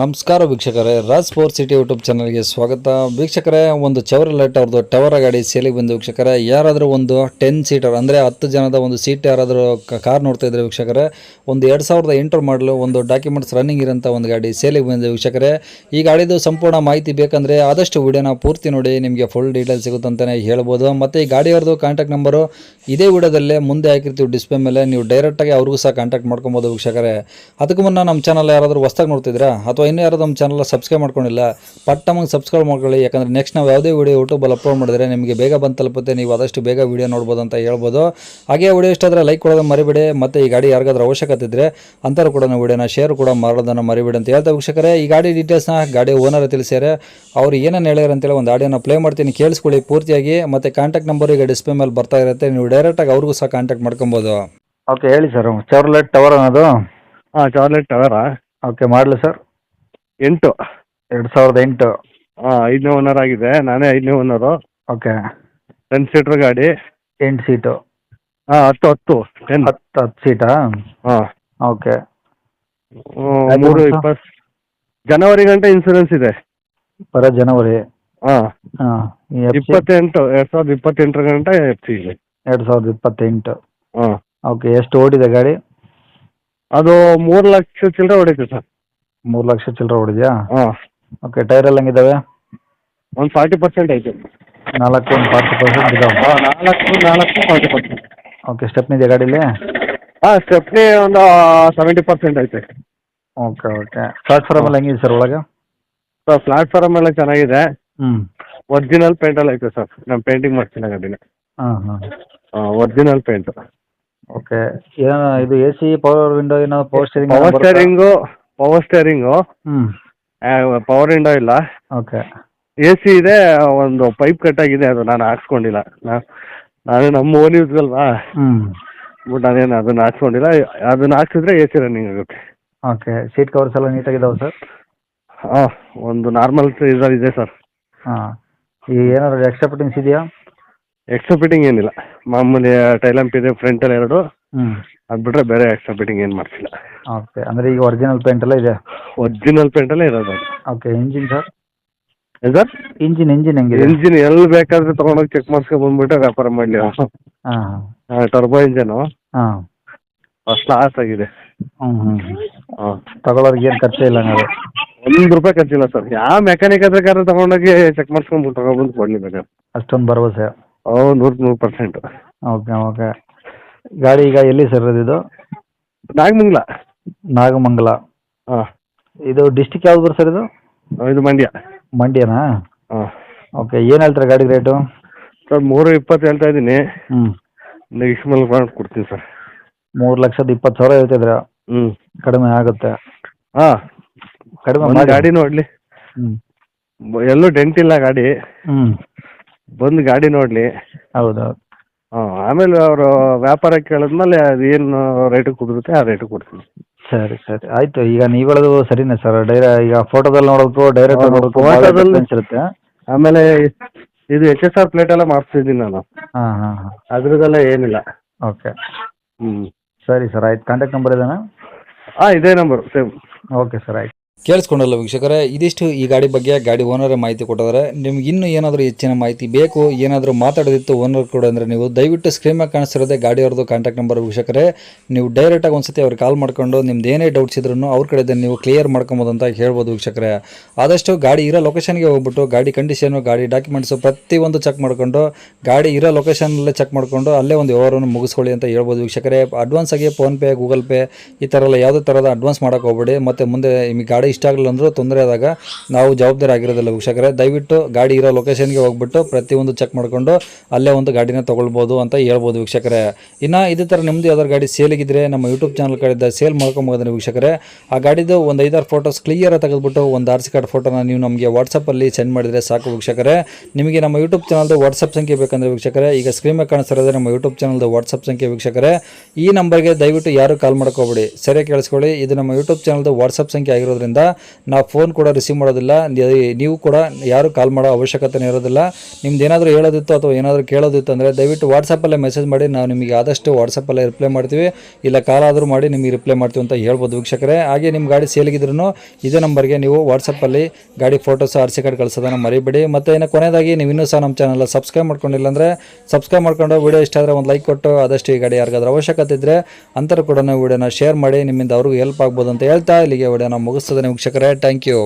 ನಮಸ್ಕಾರ ವೀಕ್ಷಕರೇ, Raj sports city YouTube ಚಾನಲ್ಗೆ ಸ್ವಾಗತ. ವೀಕ್ಷಕರೇ, ಒಂದು ಚೆವರ್ಲೆಟ್ ಅವ್ರದ್ದು ಟವರ್ ಗಾಡಿ ಸೇಲಿಗೆ ಬಂದು ವೀಕ್ಷಕರೇ, ಯಾರಾದರೂ ಒಂದು 10 ಸೀಟರ್ ಅಂದರೆ 10 ಜನದ ಒಂದು ಸೀಟ್ ಯಾರಾದರೂ ಕಾರ್ ನೋಡ್ತಾ ಇದ್ರೆ ವೀಕ್ಷಕರೇ, ಒಂದು 2008 ಮಾಡಲು ಒಂದು ಡಾಕ್ಯುಮೆಂಟ್ಸ್ ರನ್ನಿಂಗ್ ಇರೋಂಥ ಒಂದು ಗಾಡಿ ಸೇಲಿಗೆ ಬಂದಿದೆ ವೀಕ್ಷಕರೇ. ಈ ಗಾಡಿದು ಸಂಪೂರ್ಣ ಮಾಹಿತಿ ಬೇಕಂದರೆ ಆದಷ್ಟು ವಿಡಿಯೋನ ಪೂರ್ತಿ ನೋಡಿ, ನಿಮಗೆ ಫುಲ್ ಡೀಟೇಲ್ಸ್ ಸಿಗುತ್ತಂತಲೇ ಹೇಳ್ಬೋದು. ಮತ್ತು ಈ ಗಾಡಿಯವ್ರದ್ದು ಕಾಂಟ್ಯಾಕ್ಟ್ ನಂಬರು ಇದೇ ವಿಡಿಯೋದಲ್ಲೇ ಮುಂದೆ ಹಾಕಿರ್ತೀವಿ ಡಿಸ್ಪ್ಲೇ ಮೇಲೆ, ನೀವು ಡೈರೆಕ್ಟಾಗಿ ಅವ್ರಿಗೂ ಸಹ ಕಾಂಟ್ಯಾಕ್ಟ್ ಮಾಡ್ಕೊಬೋದು ವೀಕ್ಷಕರೇ. ಅದಕ್ಕೂ ಮುನ್ನ ನಮ್ಮ ಚಾನಲ್ ಯಾರಾದರೂ ಹೊಸ್ದಾಗಿ ನೋಡ್ತಿದ್ರಾ ಅಥವಾ ಇನ್ನೂ ಯಾರು ನಮ್ಮ ಚಾನಲ್ ಸಬ್ಸ್ಕ್ರೈಬ್ ಮಾಡ್ಕೊಂಡಿಲ್ಲ, ಪಟ್ಟಮಗೆ ಸಬ್ಸ್ಕ್ರೈಬ್ ಮಾಡ್ಕೊಳ್ಳಿ. ಯಾಕಂದರೆ ನೆಕ್ಸ್ಟ್ ನಾವು ಯಾವುದೇ ವೀಡಿಯೋ ಯೂಟ್ಯೂಬಲ್ಲಿ ಅಪ್ಲೋಡ್ ಮಾಡಿದ್ರೆ ನಿಮಗೆ ಬೇಗ ಬಂದು ತಲುಪುತ್ತೆ, ನೀವು ಆದಷ್ಟು ಬೇಗ ವೀಡಿಯೋ ನೋಡ್ಬೋದು ಅಂತ ಹೇಳ್ಬೋದು. ಹಾಗೆ ವೀಡಿಯೋ ಇಷ್ಟ ಆದರೆ ಲೈಕ್ ಕೊಡೋದು ಮರಿಬೇಡಿ. ಮತ್ತು ಈ ಗಾಡಿ ಯಾರಿಗಾದ್ರೂ ಅವಶ್ಯಕತೆ ಇದ್ದರೆ ಅಂಥವ್ರು ಕೂಡ ವೀಡಿಯೋನ ಶೇರ್ ಕೂಡ ಮಾಡೋದನ್ನು ಮರಿಬೇಡಿ ಅಂತ ಹೇಳ್ತಾ ವೀಕ್ಷಕರೇ, ಈ ಗಾಡಿ ಡೀಟೇಲ್ಸ್ನ ಗಾಡಿ ಓನರ್ ತಿಳಿಸ್ಯಾರೆ. ಅವ್ರು ಏನೇನು ಹೇಳ್ಯಾರ ಅಂತೇಳಿ ಒಂದು ಆಡಿಯೋನ ಪ್ಲೇ ಮಾಡ್ತೀನಿ, ಕೇಳಿಸ್ಕೊಳ್ಳಿ ಪೂರ್ತಿಯಾಗಿ. ಮತ್ತು ಕಾಂಟ್ಯಾಕ್ಟ್ ನಂಬರ್ ಈಗ ಡಿಸ್ಪ್ಲೇ ಮೇಲೆ ಬರ್ತಾ ಇರುತ್ತೆ, ನೀವು ಡೈರೆಕ್ಟಾಗಿ ಅವ್ರಿಗೂ ಸಹ ಕಾಂಟ್ಯಾಕ್ಟ್ ಮಾಡ್ಕೊಬೋದು. ಓಕೆ, ಹೇಳಿ ಸರ್. ಚೆವರ್ಲೆಟ್ ಟವರ್ ಅನ್ನೋದು? ಹಾಂ, ಚೆವರ್ಲೆಟ್ ಟವರಾ? ಓಕೆ, ಮಾಡಲಿ ಸರ್ 8 2008. ಹಾಂ, 5ನೇ ಓನರ್ ಆಗಿದೆ, ನಾನೇ 5ನೇ ಓನರು. ಓಕೆ, 10 ಸೀಟ್ರ್ ಗಾಡಿ. 8 ಸೀಟು? ಹಾಂ, 10 ಸೀಟಾ? ಹಾಂ. ಓಕೆ, 3/20 ಜನವರಿ ಗಂಟೆ ಇನ್ಸೂರೆನ್ಸ್ ಇದೆ. ಬರೋ ಜನವರಿ? ಹಾಂ. ಹಾಂ. 2028 ಗಂಟೆ ಎಫ್ ಸಿ ಇದೆ. 2028. ಹಾಂ. ಓಕೆ, ಎಷ್ಟು ಓಡಿದೆ ಗಾಡಿ? ಅದು 3 ಲಕ್ಷ ಚಿಲ್ಲರೆ ಹೊಡೀತೆ ಸರ್. 3 ಲಕ್ಷ ಚಿಲ್ಲರೆ ಓಡಿದೆಯಾ? ಹಾಂ. ಓಕೆ, ಟೈರ್ ಎಲ್ಲ ಹೆಂಗಿದ್ದಾವೆ? ಒಂದು 40% ಐತೆ. 40% ಇದಾವೆ? ಹಾಂ, 40%. ಓಕೆ, ಸ್ಟೆಪ್ನಿ ಇದೆ ಗಾಡೀಲಿ? ಹಾಂ, ಸ್ಟೆಪ್ನಿ ಒಂದು 70% ಐತೆ. ಓಕೆ ಓಕೆ, ಪ್ಲಾಟ್ಫಾರ್ಮ್ ಎಲ್ಲ ಹೆಂಗಿದೆ ಸರ್ ಒಳಗೆ? ಸರ್, ಪ್ಲಾಟ್ಫಾರ್ಮ್ ಎಲ್ಲ ಚೆನ್ನಾಗಿದೆ. ಹ್ಞೂ. ಒರಿಜಿನಲ್ ಪೇಂಟಲ್ಲಿ ಐತೆ ಸರ್, ನಾನು ಪೇಂಟಿಂಗ್ ಮಾಡ್ತೀನಿ ಗಾಡಿನ. ಹಾಂ ಹಾಂ. ಹಾಂ, ಒರಿಜಿನಲ್ ಪೇಂಟು. ಓಕೆ, ಏನೋ ಇದು ಎ ಸಿ, ಪವರ್ ವಿಂಡೋ, ಏನೋ ಪವರ್ ಸ್ಟೇರಿಂಗ್? Power steering. ಹ್ಞೂ. ಪವರ್ ವಿಂಡೋ ಇಲ್ಲ. ಓಕೆ. ಎ ಸಿ ಇದೆ, ಒಂದು ಪೈಪ್ ಕಟ್ಟಾಗಿದೆ, ಅದು ನಾನು ಹಾಕ್ಸ್ಕೊಂಡಿಲ್ಲ. ನಾನು ನಮ್ಮ ಓನ್ ಯೂಸ್ಗಲ್ವಾ, ಹ್ಞೂ. ಬಟ್ ನಾನೇನು ಅದನ್ನು ಹಾಕ್ಸ್ಕೊಂಡಿಲ್ಲ. ಅದನ್ನು ಹಾಕ್ಸಿದ್ರೆ ಎ ಸಿ ರನ್ನಿಂಗ್ ಆಗುತ್ತೆ. ಓಕೆ, ಸೀಟ್ ಕವರ್ಸ್ ಎಲ್ಲ ನೀಟಾಗಿದ್ದಾವೆ ಸರ್? ಹಾಂ, ಒಂದು ನಾರ್ಮಲ್ ಸೈಜಲ್ಲಿ ಇದೆ ಸರ್. ಹಾಂ. ಈ ಏನಾದ್ರು ಎಕ್ಸ್ಟ್ರಾ ಫಿಟ್ಟಿಂಗ್ಸ್ ಇದೆಯಾ? ಎಕ್ಸ್ಟ್ರಾ ಫಿಟ್ಟಿಂಗ್ ಏನಿಲ್ಲ, ಮಾಮೂಲಿ ಟೈಲಂಪ್ ಇದೆ ಫ್ರಂಟಲ್ಲಿ 2. ಹ್ಞೂ. ಅದು ಬಿಟ್ಟರೆ ಬೇರೆ ಎಕ್ಸ್ಟ್ರಾ ಫಿಟ್ಟಿಂಗ್ ಏನು ಮಾಡಿಸಿಲ್ಲ. ಓಕೆ, ಅಂದರೆ ಈಗ ಒರಿಜಿನಲ್ ಪೇಂಟ್ ಎಲ್ಲ ಇದೆ? ಒರಿಜಿನಲ್ ಪೇಂಟಲ್ಲೇ ಇರೋದು. Okay, engine sir? ಏನು ಸರ್? ಇಂಜಿನ್ ಹೆಂಗಿದೆ? ಇಂಜಿನ್ ಎಲ್ಲಿ ಬೇಕಾದ್ರೆ ತೊಗೊಂಡೋಗಿ ಚೆಕ್ ಮಾಡಿಸ್ಕೊಂಡು ಬಂದುಬಿಟ್ಟೆ ವ್ಯಾಪಾರ ಮಾಡಲಿ. ಹಾಂ ಹಾಂ. ಟರ್ಬೋ ಇಂಜನು ಹಾಂ. ಫಸ್ಟ್ ಕ್ಲಾಸ್ ಆಗಿದೆ. ಹ್ಞೂ ಹ್ಞೂ. ಹಾಂ. ತಗೊಳ್ಳೋರಿಗೆ ಏನು ಖರ್ಚು ಇಲ್ಲ ಹಂಗಾದ್ರೆ? ₹1 ಖರ್ಚಿಲ್ಲ ಸರ್. ಯಾವ ಮೆಕ್ಯಾನಿಕ್ ಬೇಕಾದ್ರೆ ತೊಗೊಂಡೋಗಿ ಚೆಕ್ ಮಾಡಿಸ್ಕೊಂಡು ತಗೊಬಂದು ಕೊಡಲಿ ಬೇಕಾದ್ರೆ. ಅಷ್ಟೊಂದು ಭರವಸೆ? 100%. Okay okay. ಗಾಡಿ ಈಗ ಎಲ್ಲಿ ಸರ್ ಇದು? ನಾಗಮಂಗಲ. ನಾಗಮಂಗಲ? ಹಾಂ. ಇದು ಡಿಸ್ಟಿಕ್ ಯಾವ್ದು ಬರ್ ಸರ್ ಇದು? ಇದು ಮಂಡ್ಯ. ಮಂಡ್ಯನಾ? ಹಾಂ. ಓಕೆ, ಏನು ಹೇಳ್ತಾರೆ ಗಾಡಿ ರೇಟು? ಸರ್, 320 ಹೇಳ್ತಾ ಇದ್ದೀನಿ. ಹ್ಞೂ. ನೆಕ್ಸ್ಟ್ ಮೇಲೆ ಮಾಡಿ ಕೊಡ್ತೀನಿ ಸರ್. 3,20,000 ಹೇಳ್ತಿದ್ರ? ಹ್ಞೂ. ಕಡಿಮೆ ಆಗುತ್ತೆ? ಹಾಂ, ಕಡಿಮೆ ಒಂದು ಮಾಡಿ. ಗಾಡಿ ನೋಡಲಿ. ಹ್ಞೂ. ಎಲ್ಲೂ ಡೆಂಟ್ ಇಲ್ಲ ಗಾಡಿ. ಹ್ಞೂ. ಬಂದು ಗಾಡಿ ನೋಡಲಿ. ಹೌದು. ಹಾಂ, ಆಮೇಲೆ ಅವರು ವ್ಯಾಪಾರ ಕೇಳಿದ್ಮೇಲೆ ಅದು ಏನು ರೇಟಿಗೆ ಕುದುರುತ್ತೆ ಆ ರೇಟಿಗೆ ಕೊಡ್ತೀನಿ. ಸರಿ ಸರಿ, ಆಯಿತು. ಈಗ ನೀವು ಹೇಳೋದು ಸರಿನೇ ಸರ್. ಈಗ ಫೋಟೋದಲ್ಲಿ ನೋಡೋದು ಡೈರೆಕ್ಟ್ ನೋಡೋದು ಫೋಟೋದಲ್ಲಿ ಡಿಫ್ರೆನ್ಸ್ ಇರುತ್ತೆ. ಆಮೇಲೆ ಇದು HSR ಪ್ಲೇಟ್ ಎಲ್ಲ ಮಾಡಿಸ್ತಿದ್ದೀನಿ ನಾನು. ಹಾಂ ಹಾಂ ಹಾಂ. ಅದ್ರದ್ದೆಲ್ಲ ಏನಿಲ್ಲ. ಓಕೆ. ಹ್ಞೂ. ಸರಿ ಸರ್, ಆಯ್ತು. ಕಾಂಟ್ಯಾಕ್ಟ್ ನಂಬರ್ ಇದೇನಾ? ಹಾಂ, ಇದೇ ನಂಬರು ಸೇಮ್. ಓಕೆ ಸರ್, ಆಯ್ತು. ಕೇಳಿಸ್ಕೊಂಡಲ್ಲ ವೀಕ್ಷಕರೇ, ಇದಿಷ್ಟು ಈ ಗಾಡಿ ಬಗ್ಗೆ ಗಾಡಿ ಓನರೇ ಮಾಹಿತಿ ಕೊಟ್ಟಿದ್ದಾರೆ. ನಿಮ್ಗೆ ಇನ್ನೂ ಏನಾದರೂ ಹೆಚ್ಚಿನ ಮಾಹಿತಿ ಬೇಕು, ಏನಾದರೂ ಮಾತಾಡೋದಿತ್ತು ಓನರ್ ಕೂಡ ಅಂದರೆ ನೀವು ದಯವಿಟ್ಟು ಸ್ಕ್ರೀನ್ ಮೇಲೆ ಕಾಣಿಸ್ತಿರೋದೇ ಗಾಡಿಯವ್ರದ್ದು ಕಾಂಟ್ಯಾಕ್ಟ್ ನಂಬರ್ ವೀಕ್ಷಕರೇ. ನೀವು ಡೈರೆಕ್ಟಾಗಿ ಒಂದ್ಸತಿ ಅವ್ರಿಗೆ ಕಾಲ್ ಮಾಡ್ಕೊಂಡು ನಿಮ್ದು ಏನೇ ಡೌಟ್ಸ್ ಇದ್ರೂ ಅವ್ರ ಕಡೆ ನೀವು ಕ್ಲಿಯರ್ ಮಾಡ್ಕೊಬೋದು ಅಂತ ಹೇಳ್ಬೋದು ವೀಕ್ಷಕರೇ. ಆದಷ್ಟು ಗಾಡಿ ಇರೋ ಲೊಕೇಶನ್ಗೆ ಹೋಗ್ಬಿಟ್ಟು ಗಾಡಿ ಕಂಡೀಷನು, ಗಾಡಿ ಡಾಕ್ಯುಮೆಂಟ್ಸು ಪ್ರತಿಯೊಂದು ಚೆಕ್ ಮಾಡಿಕೊಂಡು, ಗಾಡಿ ಇರೋ ಲೊಕೇಶನಲ್ಲೇ ಚೆಕ್ ಮಾಡಿಕೊಂಡು ಅಲ್ಲೇ ಒಂದು ವ್ಯವಹಾರವನ್ನು ಮುಗಿಸ್ಕೊಳ್ಳಿ ಅಂತ ಹೇಳ್ಬೋದು ವೀಕ್ಷಕರೇ. ಅಡ್ವಾನ್ಸ್ ಆಗಿ ಫೋನ್ಪೇ, ಗೂಗಲ್ ಪೇ ಈ ಥರ ಎಲ್ಲ ಯಾವುದೇ ಥರದ ಅಡ್ವಾನ್ಸ್ ಮಾಡೋಕೆ ಹೋಗ್ಬೇಡಿ. ಮತ್ತು ಮುಂದೆ ನಿಮಗೆ ಗಾಡಿ ಇಷ್ಟ ಆಗಲಿಲ್ಲ ಅಂದರೂ ತೊಂದರೆ ಆದಾಗ ನಾವು ಜವಾಬ್ದಾರಿ ಆಗಿರೋದಿಲ್ಲ ವೀಕ್ಷಕರೇ. ದಯವಿಟ್ಟು ಗಾಡಿ ಇರೋ ಲೊಕೇಶನ್ಗೆ ಹೋಗ್ಬಿಟ್ಟು ಪ್ರತಿಯೊಂದು ಚೆಕ್ ಮಾಡಿಕೊಂಡು ಅಲ್ಲೇ ಒಂದು ಗಾಡಿನ ತೊಗೊಳ್ಬೋದು ಅಂತ ಹೇಳ್ಬೋದು ವೀಕ್ಷಕರೇ. ಇನ್ನು ಇದೇ ಥರ ನಿಮ್ಮದು ಯಾವ್ದಾದ್ರು ಗಾಡಿ ಸೇಲಿಗಿದ್ರೆ ನಮ್ಮ ಯೂಟ್ಯೂಬ್ ಚಾನಲ್ ಕಡೆಯಿಂದ ಸೇಲ್ ಮಾಡ್ಕೊಂಬೋದ್ರೆ ವೀಕ್ಷಕರೇ, ಆ ಗಾಡಿದು ಒಂದು 5-6 ಫೋಟೋಸ್ ಕ್ಲಿಯರಾಗಿ ತೆಗೆದುಬಿಟ್ಟು ಒಂದು RC ಕಾರ್ಡ್ ಫೋಟೋನ ನೀವು ನಮಗೆ ವಾಟ್ಸಪ್ಪಲ್ಲಿ ಸೆಂಡ್ ಮಾಡಿದರೆ ಸಾಕು ವೀಕ್ಷಕರೇ. ನಿಮಗೆ ನಮ್ಮ ಯೂಟ್ಯೂಬ್ ಚಾನಲ್ದು ವಾಟ್ಸಪ್ ಸಂಖ್ಯೆ ಬೇಕಂದರೆ ವೀಕ್ಷಕರೇ, ಈಗ ಸ್ಕ್ರೀನ್ ಮೇಲೆ ಕಾಣಿಸ್ತಿರೋದೇ ನಮ್ಮ ಯೂಟ್ಯೂಬ್ ಚಾನಲ್ದು ವಾಟ್ಸಪ್ ಸಂಖ್ಯೆ ವೀಕ್ಷಕರೇ. ಈ ನಂಬರ್ಗೆ ದಯವಿಟ್ಟು ಯಾರು ಕಾಲ್ ಮಾಡ್ಕೋಬೇಡಿ, ಸರಿಯಾಗಿ ಕೇಳಿಸ್ಕೊಳ್ಳಿ. ಇದು ನಮ್ಮ ಯೂಟ್ಯೂಬ್ ಚಾನಲ್ದು ವಾಟ್ಸಪ್ ಸಂಖ್ಯೆ ಆಗಿರೋದ್ರಿಂದ ಇರೋದ್ರಿಂದ ನಾವು ಫೋನ್ ಕೂಡ ರಿಸೀವ್ ಮಾಡೋದಿಲ್ಲ. ನೀವು ಕೂಡ ಯಾರು ಕಾಲ್ ಮಾಡೋ ಅವಶ್ಯಕತೆ ಇರೋದಿಲ್ಲ. ನಿಮ್ದು ಏನಾದರೂ ಹೇಳೋದಿತ್ತು ಅಥವಾ ಏನಾದರೂ ಕೇಳೋದಿತ್ತು ಅಂದರೆ ದಯವಿಟ್ಟು ವಾಟ್ಸಪ್ಪಲ್ಲೇ ಮೆಸೇಜ್ ಮಾಡಿ, ನಾವು ನಿಮಗೆ ಆದಷ್ಟು ವಾಟ್ಸಪ್ಪಲ್ಲೇ ರಿಪ್ಲೈ ಮಾಡ್ತೀವಿ, ಇಲ್ಲ ಕಾಲ್ ಆದರೂ ಮಾಡಿ ನಿಮಗೆ ರಿಪ್ಲೈ ಮಾಡ್ತೀವಿ ಅಂತ ಹೇಳ್ಬೋದು ವೀಕ್ಷಕರೇ. ಹಾಗೆ ನಿಮ್ಮ ಗಾಡಿ ಸೇಲಿಗಿದ್ರೂ ಇದೇ ನಂಬರ್ಗೆ ನೀವು ವಾಟ್ಸಪ್ಪಲ್ಲಿ ಗಾಡಿ ಫೋಟೋಸ್ RC ಕಾರ್ಡ್ ಕಳಿಸೋದನ್ನು ಮರಿಬೇಡಿ. ಮತ್ತು ಇನ್ನು ಕೊನೆಯದಾಗಿ ನೀವು ಇನ್ನೂ ಸಹ ನಮ್ಮ ಚಾನಲ್ ಸಬ್ಸ್ಕ್ರೈಬ್ ಮಾಡ್ಕೊಂಡಿಲ್ಲ ಅಂದರೆ ಸಬ್ಸ್ಕ್ರೈಬ್ ಮಾಡ್ಕೊಂಡು ವಿಡಿಯೋ ಇಷ್ಟ ಆದರೆ ಒಂದು ಲೈಕ್ ಕೊಟ್ಟು ಆದಷ್ಟು ಈ ಗಾಡಿ ಯಾರಿಗಾದ್ರೂ ಅವಶ್ಯಕತೆ ಇದ್ದರೆ ಅಂತರ ಕೂಡ ವಿಡಿಯೋನ ಶೇರ್ ಮಾಡಿ, ನಿಮ್ಮಿಂದ ಅವ್ರಿಗೂ ಹೆಲ್ಪ್ ಆಗ್ಬೋದು ಅಂತ ಹೇಳ್ತಾ ಇಲ್ಲಿಗೆ ವಿಡಿಯೋನ ಮುಗಿಸ್ತದೆ ವೀಕ್ಷಕರೇ. Thank you.